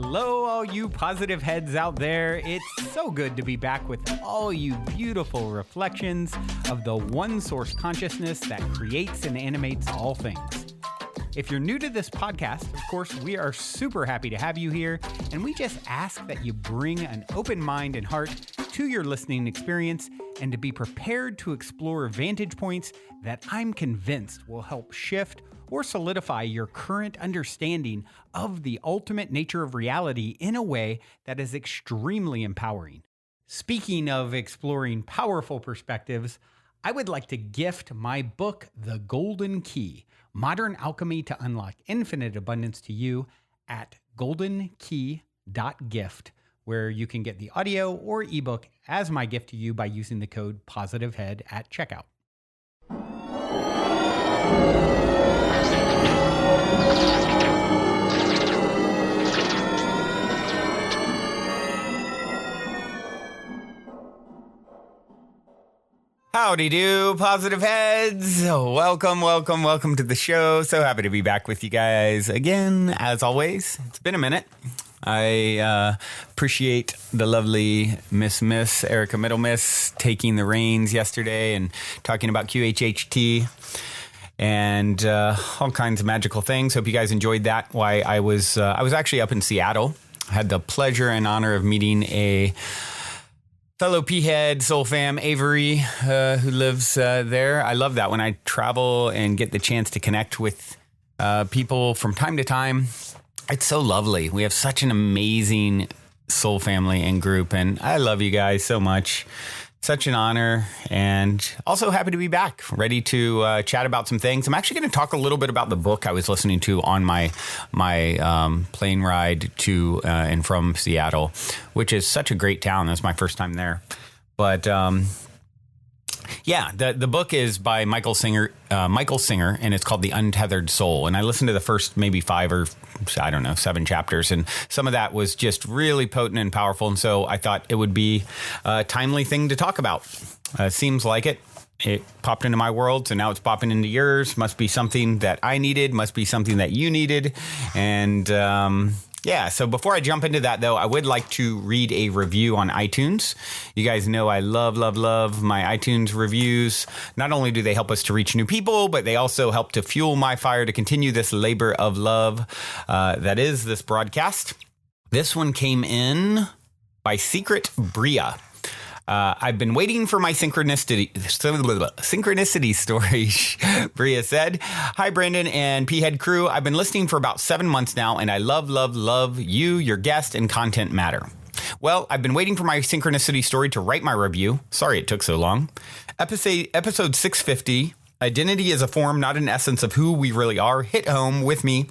Hello, all you positive heads out there. It's so good to be back with all you beautiful reflections of the one source consciousness that creates and animates all things. If you're new to this podcast, of course, we are super happy to have you here, and we just ask that you bring an open mind and heart to your listening experience and to be prepared to explore vantage points that I'm convinced will help shift or solidify your current understanding of the ultimate nature of reality in a way that is extremely empowering. Speaking of exploring powerful perspectives, I would like to gift my book, The Golden Key, Modern Alchemy to Unlock Infinite Abundance to you at goldenkey.gift, where you can get the audio or ebook as my gift to you by using the code POSITIVEHEAD at checkout. Howdy do, positive heads. Welcome to the show. So happy to be back with you guys again, as always. It's been a minute. I appreciate the lovely Miss Erica Middlemiss taking the reins yesterday and talking about QHHT and all kinds of magical things. Hope you guys enjoyed that. Why I was actually up in Seattle. I had the pleasure and honor of meeting a fellow P-head, soul fam, Avery, who lives there. I love that when I travel and get the chance to connect with people from time to time. It's so lovely. We have such an amazing soul family and group, and I love you guys so much. Such an honor, and also happy to be back, ready to chat about some things. I'm actually going to talk a little bit about the book I was listening to on my plane ride to and from Seattle, which is such a great town. That's my first time there. But yeah, the book is by Michael Singer, and it's called The Untethered Soul. And I listened to the first maybe 5 or 7 chapters, and some of that was just really potent and powerful. And so I thought it would be a timely thing to talk about. Seems like it. It popped into my world, so now it's popping into yours. Must be something that I needed. Must be something that you needed. And yeah, so before I jump into that, though, I would like to read a review on iTunes. You guys know I love my iTunes reviews. Not only do they help us to reach new people, but they also help to fuel my fire to continue this labor of love that is this broadcast. This one came in by Secret Bria. I've been waiting for my synchronicity story, Bria said. Hi, Brandon and P-Head crew. I've been listening for about 7 months now, and I love you, your guest, and content matter. Well, I've been waiting for my synchronicity story to write my review. Sorry it took so long. Episode 650, Identity is a Form, Not an Essence of Who We Really Are, hit home with me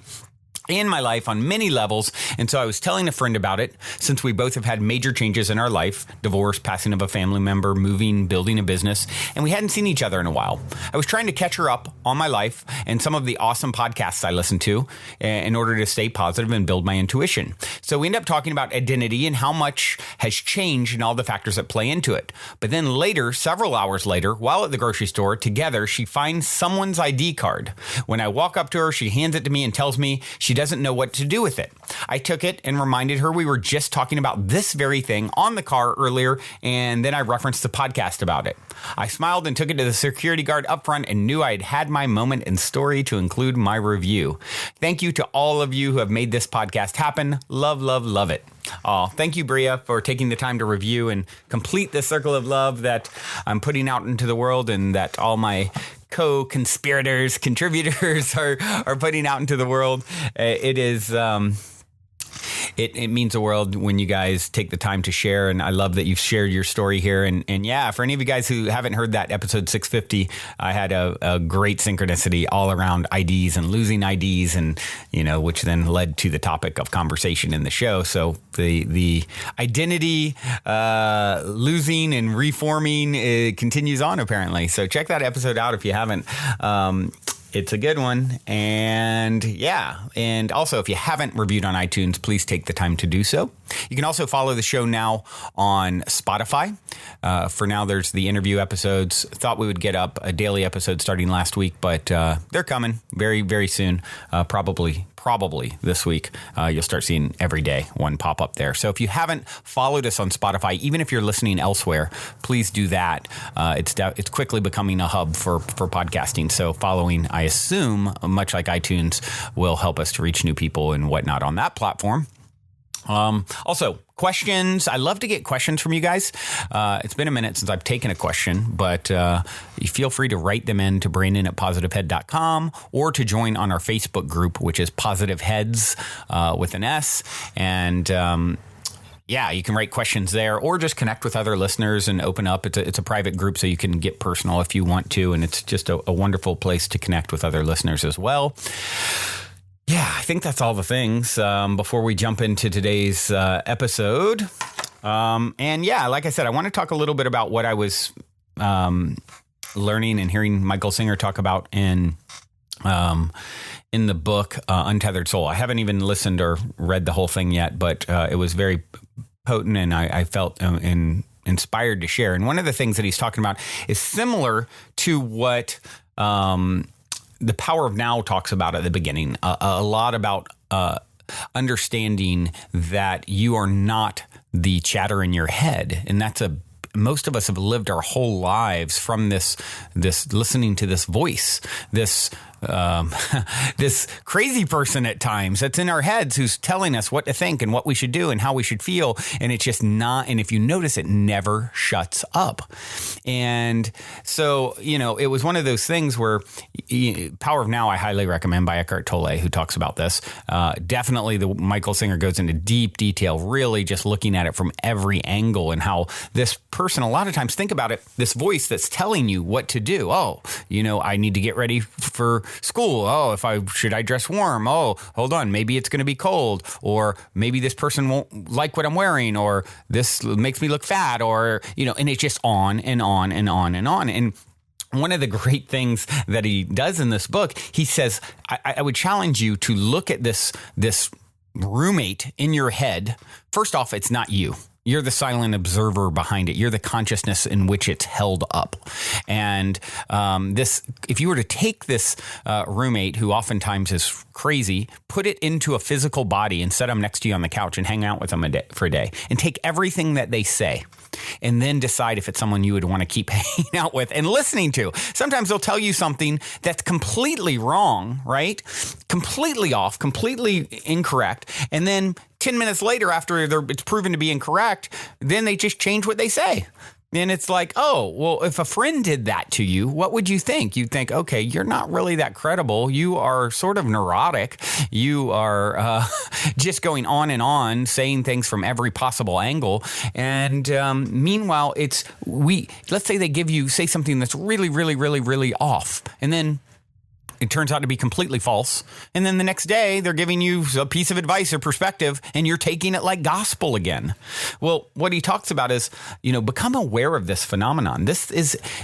in my life on many levels, and so I was telling a friend about it, since we both have had major changes in our life: divorce, passing of a family member, moving, building a business, and we hadn't seen each other in a while. I was trying to catch her up on my life and some of the awesome podcasts I listen to in order to stay positive and build my intuition. So we end up talking about identity and how much has changed and all the factors that play into it. But then later, several hours later, while at the grocery store together, she finds someone's ID card. When I walk up to her, she hands it to me and tells me she doesn't know what to do with it. I took it and reminded her we were just talking about this very thing on the car earlier, and then I referenced the podcast about it. I smiled and took it to the security guard up front and knew I had had my moment and story to include my review. Thank you to all of you who have made this podcast happen. Love it. Oh, thank you, Bria, for taking the time to review and complete the circle of love that I'm putting out into the world, and that all my co-conspirators, contributors are putting out into the world. It is it means the world when you guys take the time to share, and I love that you've shared your story here. And yeah, for any of you guys who haven't heard that episode 650, I had a great synchronicity all around IDs and losing IDs, and which then led to the topic of conversation in the show. So the identity losing and reforming continues on, apparently. So check that episode out if you haven't. It's a good one. And yeah. And also, if you haven't reviewed on iTunes, please take the time to do so. You can also follow the show now on Spotify. For now, there's the interview episodes. Thought we would get up a daily episode starting last week, but they're coming very, very soon. Probably probably this week, you'll start seeing every day one pop up there. So if you haven't followed us on Spotify, even if you're listening elsewhere, please do that. It's quickly becoming a hub for podcasting. So following, I assume, much like iTunes, will help us to reach new people and whatnot on that platform. Also, questions. I love to get questions from you guys. It's been a minute since I've taken a question, but you feel free to write them in to Brandon@positivehead.com or to join on our Facebook group, which is Positive Heads with an S. And you can write questions there or just connect with other listeners and open up. It's a private group, so you can get personal if you want to. And it's just a wonderful place to connect with other listeners as well. Yeah, I think that's all the things before we jump into today's episode. Like I said, I want to talk a little bit about what I was learning and hearing Michael Singer talk about in the book Untethered Soul. I haven't even listened or read the whole thing yet, but it was very potent, and I felt inspired to share. And one of the things that he's talking about is similar to what The Power of Now talks about at the beginning, a lot about understanding that you are not the chatter in your head. And most of us have lived our whole lives from this listening to this voice, this crazy person at times that's in our heads who's telling us what to think and what we should do and how we should feel. And it's just not. And if you notice, it never shuts up. And so, it was one of those things where Power of Now, I highly recommend, by Eckhart Tolle, who talks about this. Definitely the Michael Singer goes into deep detail, really just looking at it from every angle and how this person, a lot of times, think about it, this voice that's telling you what to do. Oh, I need to get ready for school. Oh, should I dress warm? Oh, hold on, maybe it's going to be cold, or maybe this person won't like what I'm wearing, or this makes me look fat, or and it's just on and on and on and on. And one of the great things that he does in this book, he says, I would challenge you to look at this roommate in your head. First off, it's not you. You're the silent observer behind it. You're the consciousness in which it's held up. And if you were to take this roommate, who oftentimes is crazy, put it into a physical body and set them next to you on the couch and hang out with them for a day, and take everything that they say, and then decide if it's someone you would want to keep hanging out with and listening to. Sometimes they'll tell you something that's completely wrong, right? Completely off, completely incorrect. And then 10 minutes later, after it's proven to be incorrect, then they just change what they say. And it's like, oh, well, if a friend did that to you, what would you think? You'd think, okay, you're not really that credible. You are sort of neurotic. You are just going on, saying things from every possible angle. And meanwhile, let's say they say something that's really, really, really, really off. And then it turns out to be completely false. And then the next day, they're giving you a piece of advice or perspective, and you're taking it like gospel again. Well, what he talks about is, become aware of this phenomenon.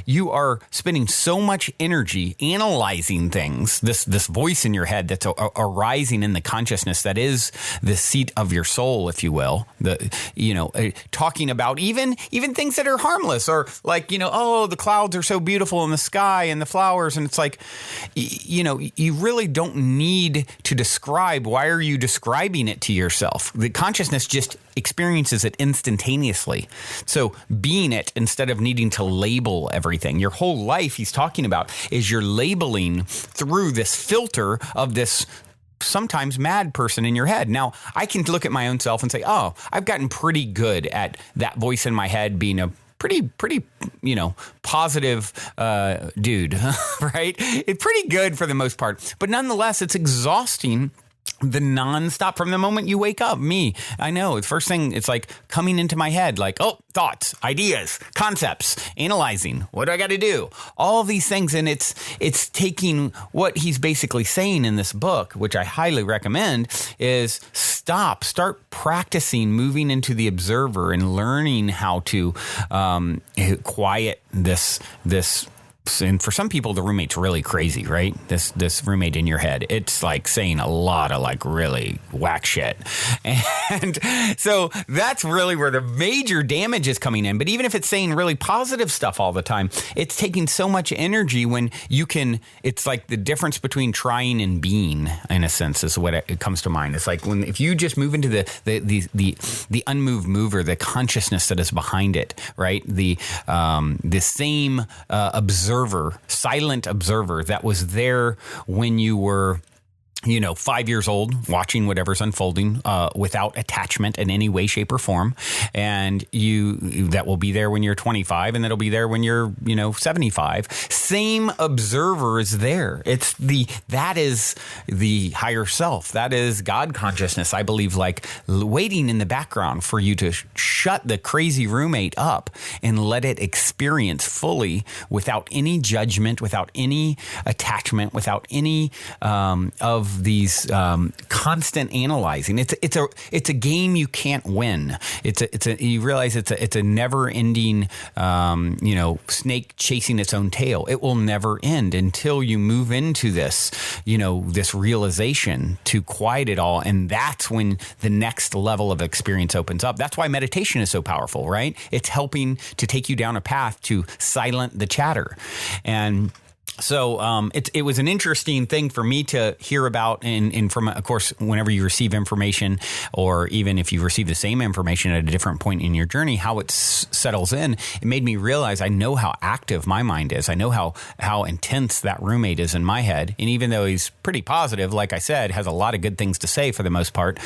You are spending so much energy analyzing things, this voice in your head that's arising in the consciousness that is the seat of your soul, if you will. Talking about even things that are harmless, or like, the clouds are so beautiful in the sky and the flowers. And it's like, you really don't need to describe. Why are you describing it to yourself? The consciousness just experiences it instantaneously. So being it instead of needing to label everything. Your whole life, he's talking about, is you're labeling through this filter of this sometimes mad person in your head. Now, I can look at my own self and say, oh, I've gotten pretty good at that voice in my head being a pretty, positive dude, right? It's pretty good for the most part. But nonetheless, it's exhausting. The nonstop from the moment you wake up. I know. The first thing, it's like coming into my head, like, oh, thoughts, ideas, concepts, analyzing. What do I got to do? All of these things. And it's taking what he's basically saying in this book, which I highly recommend, is start practicing moving into the observer and learning how to quiet this and for some people, the roommate's really crazy, right? This roommate in your head, it's like saying a lot of like really whack shit. And so that's really where the major damage is coming in. But even if it's saying really positive stuff all the time, it's taking so much energy when you can, it's like the difference between trying and being, in a sense, is what it comes to mind. It's like if you just move into the unmoved mover, the consciousness that is behind it, right? The same observer, silent observer that was there when you were 5 years old, watching whatever's unfolding without attachment in any way, shape, or form. And that will be there when you're 25, and that'll be there when you're 75. Same observer is there. That is the higher self. That is God consciousness, I believe, like waiting in the background for you to shut the crazy roommate up and let it experience fully without any judgment, without any attachment, without any of these constant analyzing. It's a game you can't win. You realize it's a never ending snake chasing its own tail. It will never end until you move into this this realization to quiet it all, and that's when the next level of experience opens up. That's why meditation is so powerful, right? It's helping to take you down a path to silent the chatter. And so it was an interesting thing for me to hear about, and from, of course, whenever you receive information, or even if you receive the same information at a different point in your journey, how it settles in, it made me realize I know how active my mind is. I know how intense that roommate is in my head. And even though he's pretty positive, like I said, has a lot of good things to say for the most part,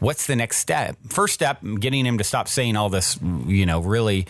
what's the next step? First step, getting him to stop saying all this, really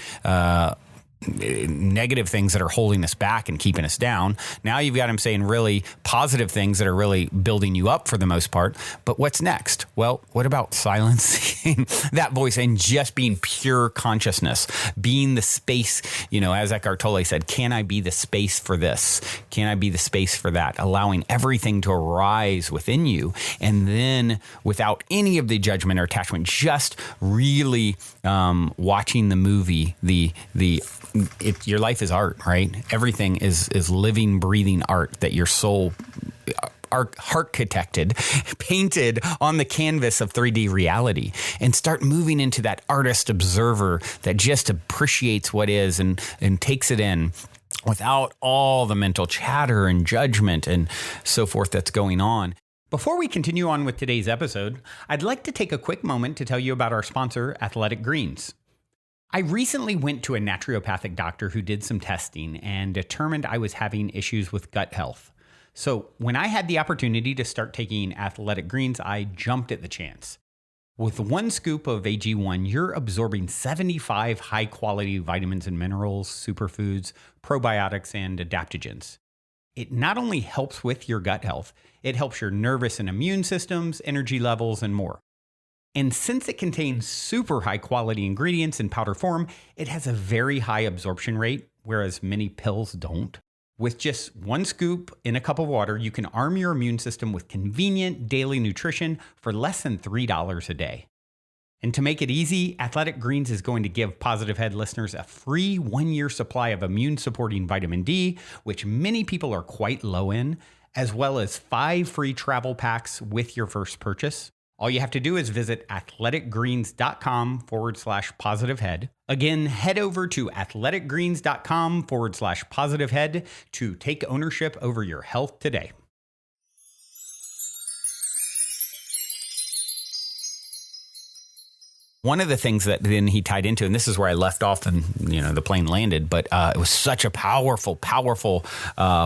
negative things that are holding us back and keeping us down. Now you've got him saying really positive things that are really building you up for the most part. But what's next? Well, what about silencing that voice and just being pure consciousness, being the space, as Eckhart Tolle said, can I be the space for this? Can I be the space for that? Allowing everything to arise within you. And then without any of the judgment or attachment, just really watching the movie, your life is art, right? Everything is living, breathing art that your soul architected, painted on the canvas of 3D reality, and start moving into that artist observer that just appreciates what is and takes it in without all the mental chatter and judgment and so forth that's going on. Before we continue on with today's episode, I'd like to take a quick moment to tell you about our sponsor, Athletic Greens. I recently went to a naturopathic doctor who did some testing and determined I was having issues with gut health. So when I had the opportunity to start taking Athletic Greens, I jumped at the chance. With 1 scoop of AG1, you're absorbing 75 high-quality vitamins and minerals, superfoods, probiotics, and adaptogens. It not only helps with your gut health, it helps your nervous and immune systems, energy levels, and more. And since it contains super high quality ingredients in powder form, it has a very high absorption rate, whereas many pills don't. With just 1 scoop in a cup of water, you can arm your immune system with convenient daily nutrition for less than $3 a day. And to make it easy, Athletic Greens is going to give Positive Head listeners a free 1-year supply of immune-supporting vitamin D, which many people are quite low in, as well as 5 free travel packs with your first purchase. All you have to do is visit athleticgreens.com/positivehead. Again, head over to athleticgreens.com/positivehead to take ownership over your health today. One of the things that then he tied into, and this is where I left off and, the plane landed, but it was such a powerful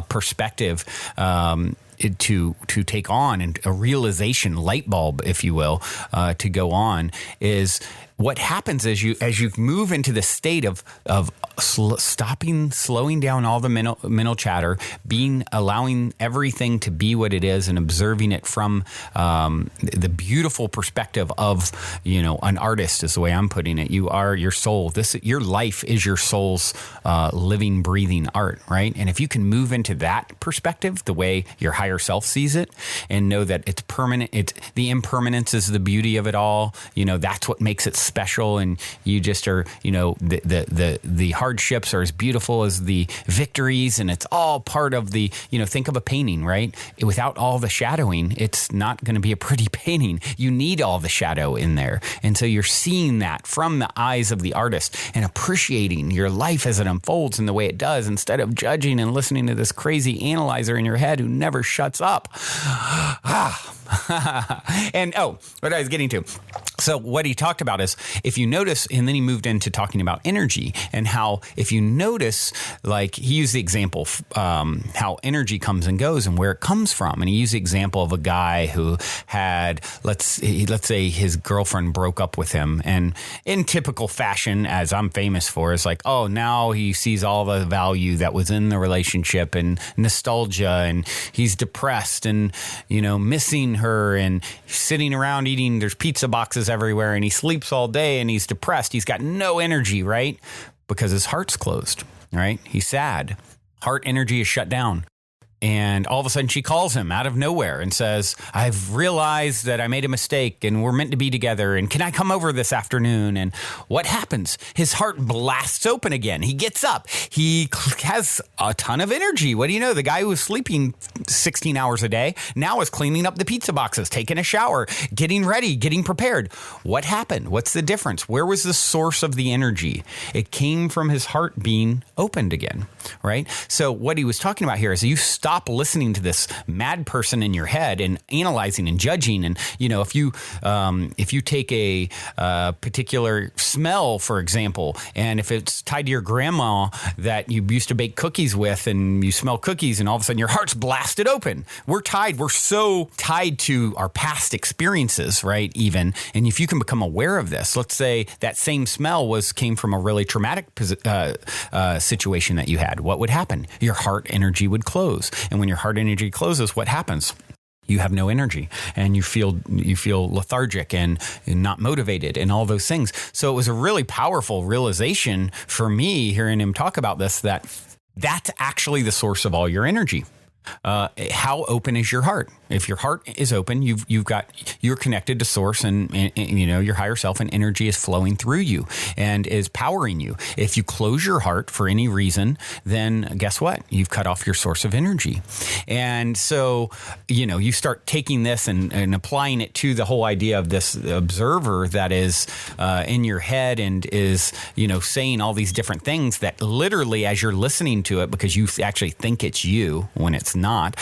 perspective to take on, and a realization light bulb, if you will, to go on, is what happens as you move into the state of slowing down all the mental chatter, allowing everything to be what it is, and observing it from the beautiful perspective of an artist, is the way I'm putting it. You are your soul. Your life is your soul's living, breathing art, right? And if you can move into that perspective, the way your higher self sees it, and know that it's permanent, the impermanence is the beauty of it all. That's what makes it special, and you just are, the hardships are as beautiful as the victories, and it's all part of the, think of a painting, right? Without all the shadowing, it's not going to be a pretty painting. You need all the shadow in there. And so you're seeing that from the eyes of the artist and appreciating your life as it unfolds in the way it does, instead of judging and listening to this crazy analyzer in your head who never shuts up. And what I was getting to. So what he talked about is, if you notice, and then he moved into talking about energy and how, if you notice, like he used the example, how energy comes and goes and where it comes from. And he used the example of a guy who had, let's say his girlfriend broke up with him, and in typical fashion, as I'm famous for, is like, oh, now he sees all the value that was in the relationship and nostalgia, and he's depressed and, missing her, and sitting around eating, there's pizza boxes everywhere, and he sleeps all day, and he's depressed. He's got no energy, right? Because his heart's closed, right? He's sad. Heart energy is shut down. And all of a sudden she calls him out of nowhere and says, I've realized that I made a mistake and we're meant to be together. And can I come over this afternoon? And what happens? His heart blasts open again. He gets up. He has a ton of energy. What do you know? The guy who was sleeping 16 hours a day now is cleaning up the pizza boxes, taking a shower, getting ready, getting prepared. What happened? What's the difference? Where was the source of the energy? It came from his heart being opened again, right? So what he was talking about here is you stop listening to this mad person in your head and analyzing and judging. And, if you take a particular smell, for example, and if it's tied to your grandma that you used to bake cookies with, and you smell cookies, and all of a sudden your heart's blasted open. We're so tied to our past experiences, right? Even. And if you can become aware of this, let's say that same smell came from a really traumatic situation that you had, what would happen? Your heart energy would close. And when your heart energy closes, what happens? You have no energy, and you feel lethargic and not motivated and all those things. So it was a really powerful realization for me hearing him talk about this, that's actually the source of all your energy. How open is your heart? If your heart is open, you're connected to source, and your higher self, and energy is flowing through you and is powering you. If you close your heart for any reason, then guess what? You've cut off your source of energy. And so, you start taking this and applying it to the whole idea of this observer that is in your head and is, saying all these different things that literally, as you're listening to it, because you actually think it's you when it's not,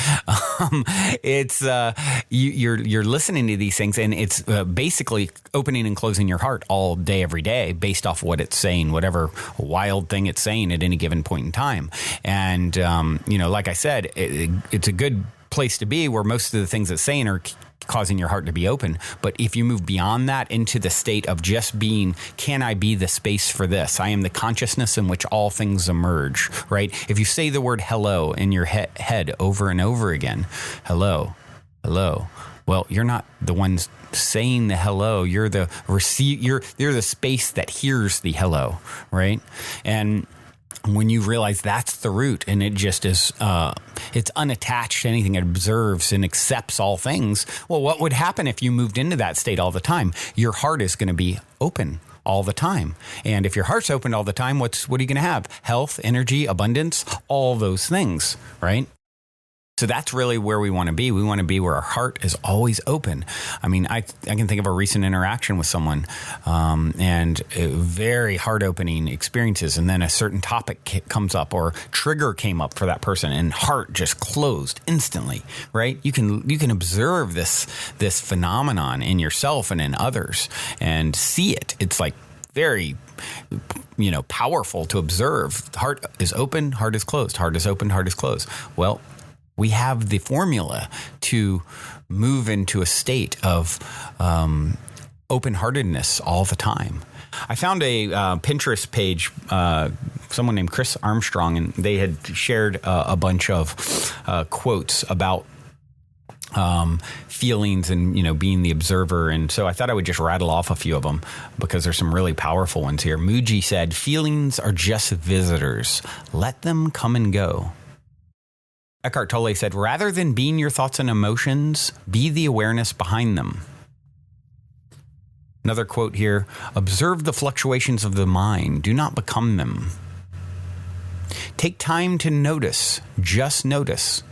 it's you're listening to these things, and it's basically opening and closing your heart all day, every day, based off what it's saying, whatever wild thing it's saying at any given point in time. And like I said, it's a good place to be, where most of the things it's saying are causing your heart to be open. But if you move beyond that into the state of just being, can I be the space for this? I am the consciousness in which all things emerge, right? If you say the word hello in your head over and over again, hello, hello. Well, you're not the ones saying the hello. You're the you're the space that hears the hello, right? And when you realize that's the root, and it just is, it's unattached to anything, it observes and accepts all things. Well, what would happen if you moved into that state all the time? Your heart is going to be open all the time. And if your heart's open all the time, what are you going to have? Health, energy, abundance, all those things, right? So that's really where we want to be. We want to be where our heart is always open. I mean, I can think of a recent interaction with someone and very heart-opening experiences, and then a certain topic comes up or trigger came up for that person, and heart just closed instantly, right? You can observe this phenomenon in yourself and in others and see it. It's like very powerful to observe. Heart is open, heart is closed. Heart is open, heart is closed. Well, we have the formula to move into a state of open-heartedness all the time. I found a Pinterest page, someone named Chris Armstrong, and they had shared a bunch of quotes about feelings and, being the observer. And so I thought I would just rattle off a few of them because there's some really powerful ones here. Muji said, "Feelings are just visitors. Let them come and go." Eckhart Tolle said, "Rather than being your thoughts and emotions, be the awareness behind them." Another quote here, observe the fluctuations of the mind. Do not become them. Take time to notice. Just notice,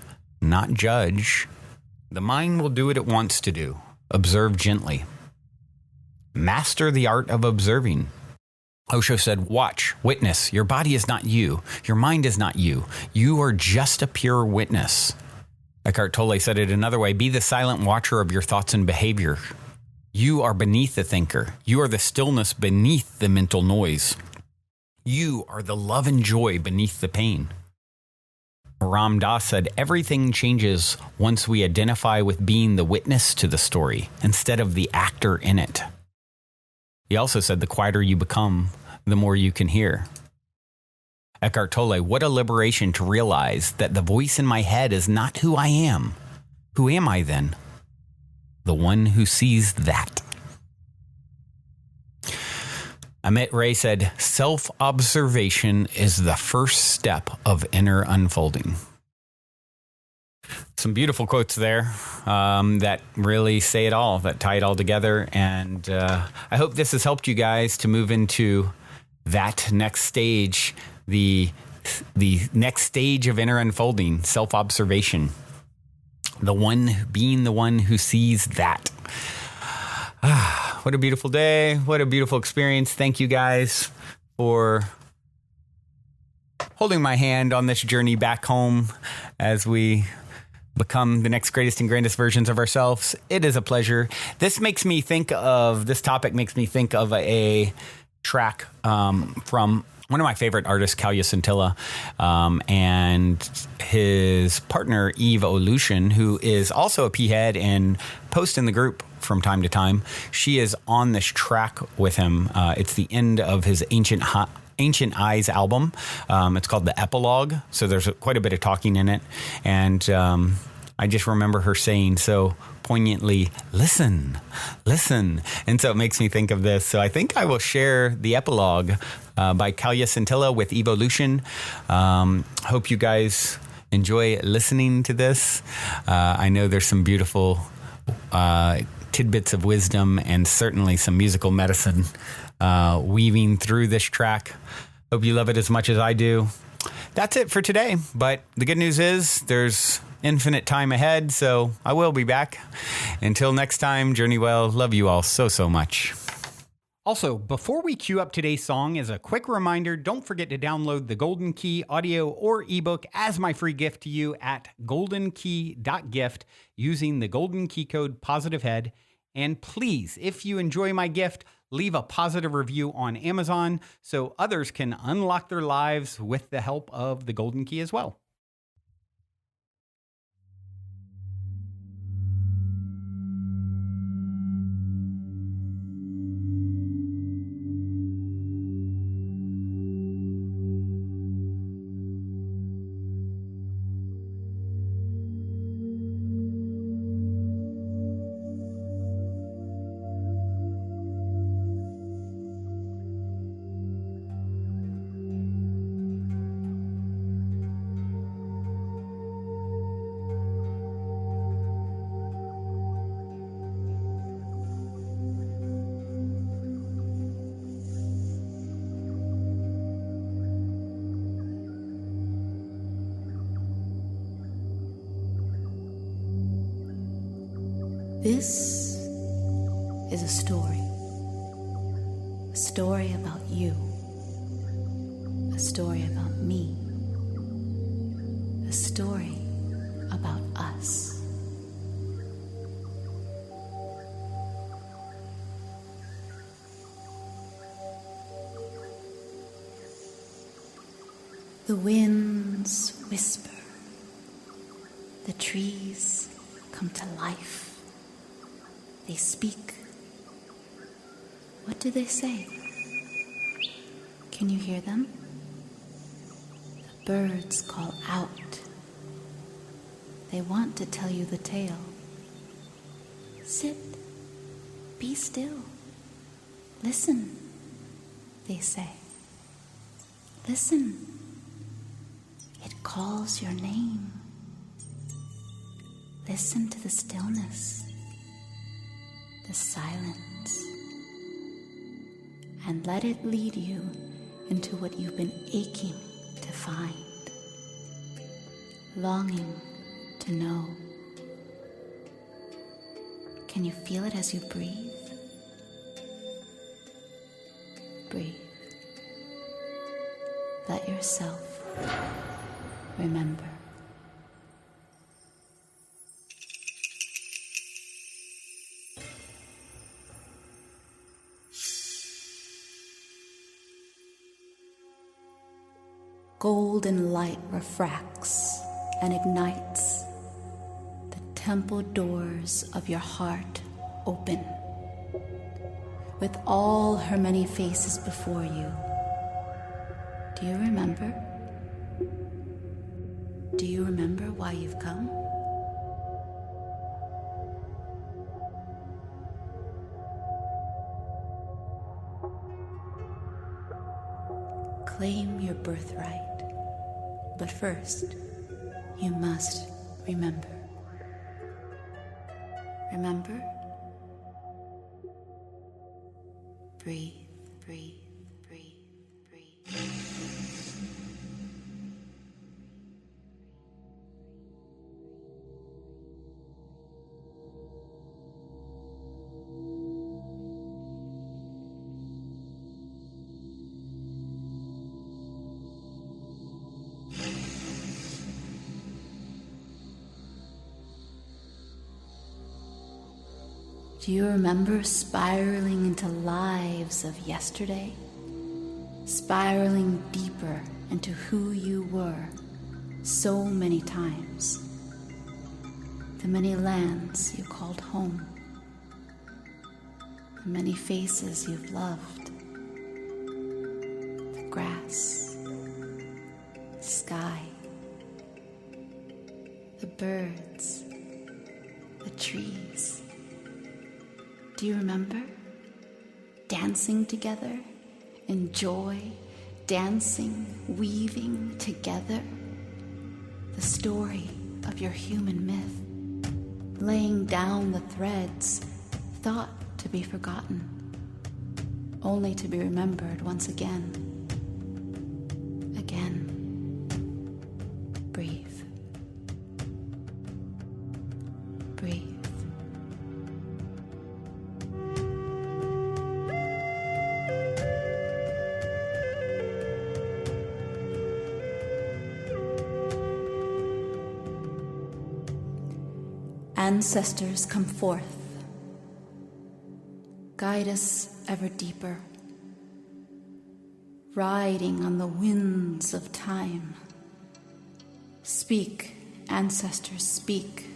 not judge. The mind will do what it wants to do. Observe gently. Master the art of observing. Osho said, watch, witness. Your body is not you. Your mind is not you. You are just a pure witness. Eckhart Tolle said it another way, be the silent watcher of your thoughts and behavior. You are beneath the thinker. You are the stillness beneath the mental noise. You are the love and joy beneath the pain. Ram Dass said, everything changes once we identify with being the witness to the story instead of the actor in it. He also said, the quieter you become, the more you can hear. Eckhart Tolle, what a liberation to realize that the voice in my head is not who I am. Who am I then? The one who sees that. Amit Ray said, self-observation is the first step of inner unfolding. Some beautiful quotes there that really say it all, that tie it all together. And I hope this has helped you guys to move into that next stage, the next stage of inner unfolding, self-observation. Being the one who sees that. What a beautiful day. What a beautiful experience. Thank you guys for holding my hand on this journey back home as we become the next greatest and grandest versions of ourselves. It is a pleasure. This topic makes me think of a track from one of my favorite artists, Kalya Scintilla, and his partner, Eve Olution, who is also a P-head and posts in the group from time to time. She is on this track with him. It's the end of his Ancient Eyes album. It's called The Epilogue, so there's quite a bit of talking in it. And I just remember her saying so poignantly, listen. And so it makes me think of this. So I think I will share The Epilogue by Kalya Scintilla with Evolution. Hope you guys enjoy listening to this. I know there's some beautiful tidbits of wisdom and certainly some musical medicine weaving through this track. Hope you love it as much as I do. That's it for today. But the good news is there's infinite time ahead, so I will be back. Until next time, journey well. Love you all so much. Also, before we cue up today's song, as a quick reminder, don't forget to download the Golden Key audio or ebook as my free gift to you at goldenkey.gift using the Golden Key code POSITIVEHEAD. And please, if you enjoy my gift, leave a positive review on Amazon so others can unlock their lives with the help of the Golden Key as well. This is a story about you, a story about me, a story about us. The winds whisper, the trees come to life. They speak. What do they say? Can you hear them? The birds call out. They want to tell you the tale. Sit. Be still. Listen, they say. Listen. It calls your name. Listen to the stillness. The silence, and let it lead you into what you've been aching to find, longing to know. Can you feel it as you breathe? Breathe. Let yourself remember. Golden light refracts and ignites. The temple doors of your heart open, with all her many faces before you. Do you remember? Do you remember why you've come? Claim your birthright. But first, you must remember. Remember? Breathe, breathe, breathe, breathe. Do you remember spiraling into lives of yesterday? Spiraling deeper into who you were so many times. The many lands you called home. The many faces you've loved. The grass. The sky. The birds. The trees. Do you remember? Dancing together in joy, dancing, weaving together the story of your human myth, laying down the threads thought to be forgotten, only to be remembered once again. Again. Breathe. Breathe. Ancestors, come forth. Guide us ever deeper, riding on the winds of time. Speak, ancestors, speak.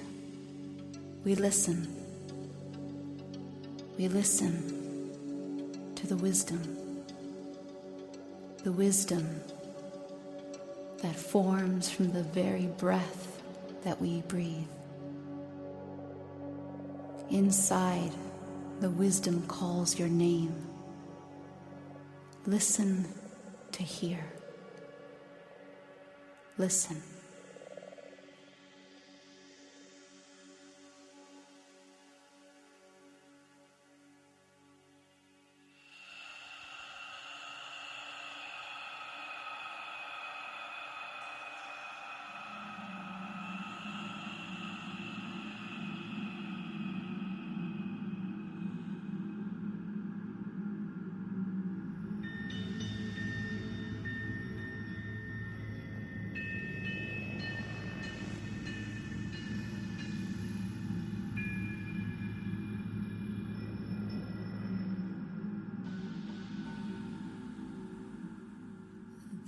We listen. We listen to the wisdom that forms from the very breath that we breathe. Inside, the wisdom calls your name. Listen to hear. Listen.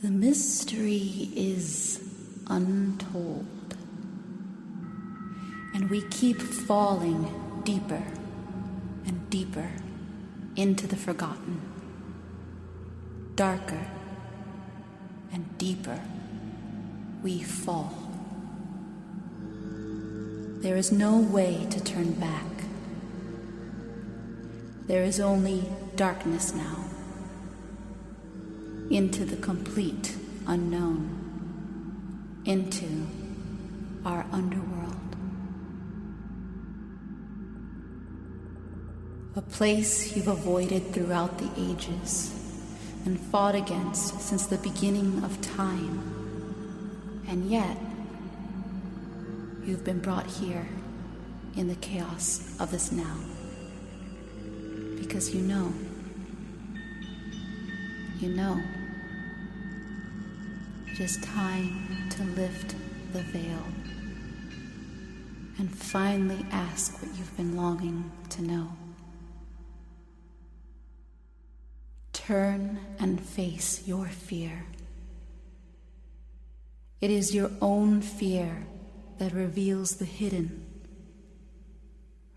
The mystery is untold, and we keep falling deeper and deeper into the forgotten. Darker and deeper we fall. There is no way to turn back. There is only darkness now. Into the complete unknown, into our underworld. A place you've avoided throughout the ages and fought against since the beginning of time. And yet, you've been brought here in the chaos of this now. Because you know, it is time to lift the veil and finally ask what you've been longing to know. Turn and face your fear. It is your own fear that reveals the hidden,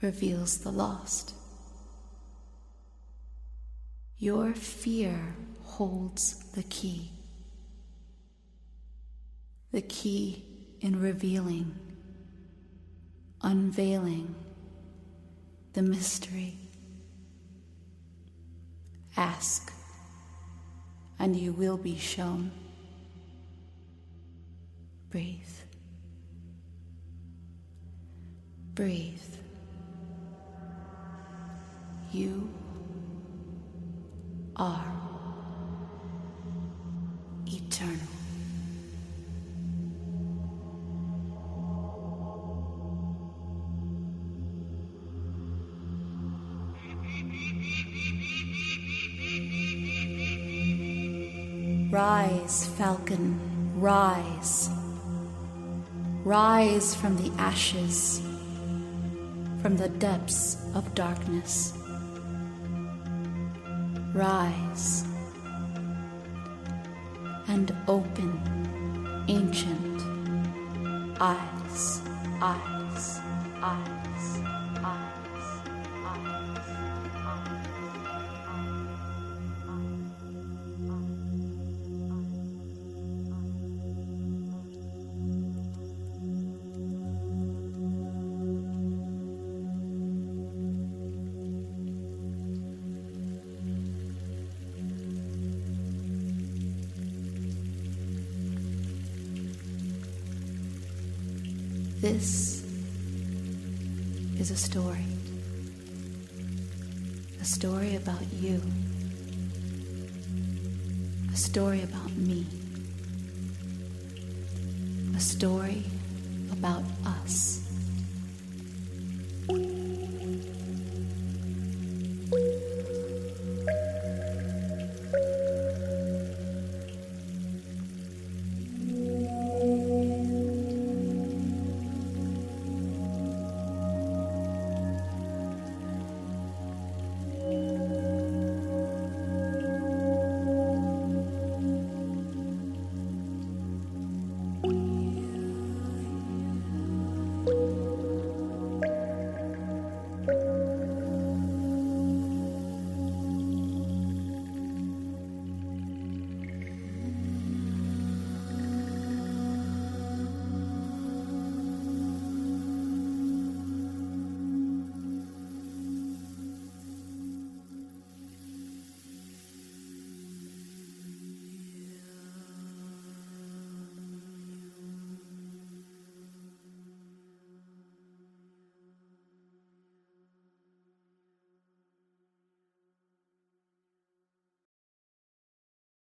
reveals the lost. Your fear holds the key in revealing, unveiling the mystery. Ask, and you will be shown. Breathe. Breathe. You are eternal. Rise, falcon, rise. Rise from the ashes, from the depths of darkness. Rise and open ancient eyes, eyes, eyes, eyes. This is a story about you, a story about me, a story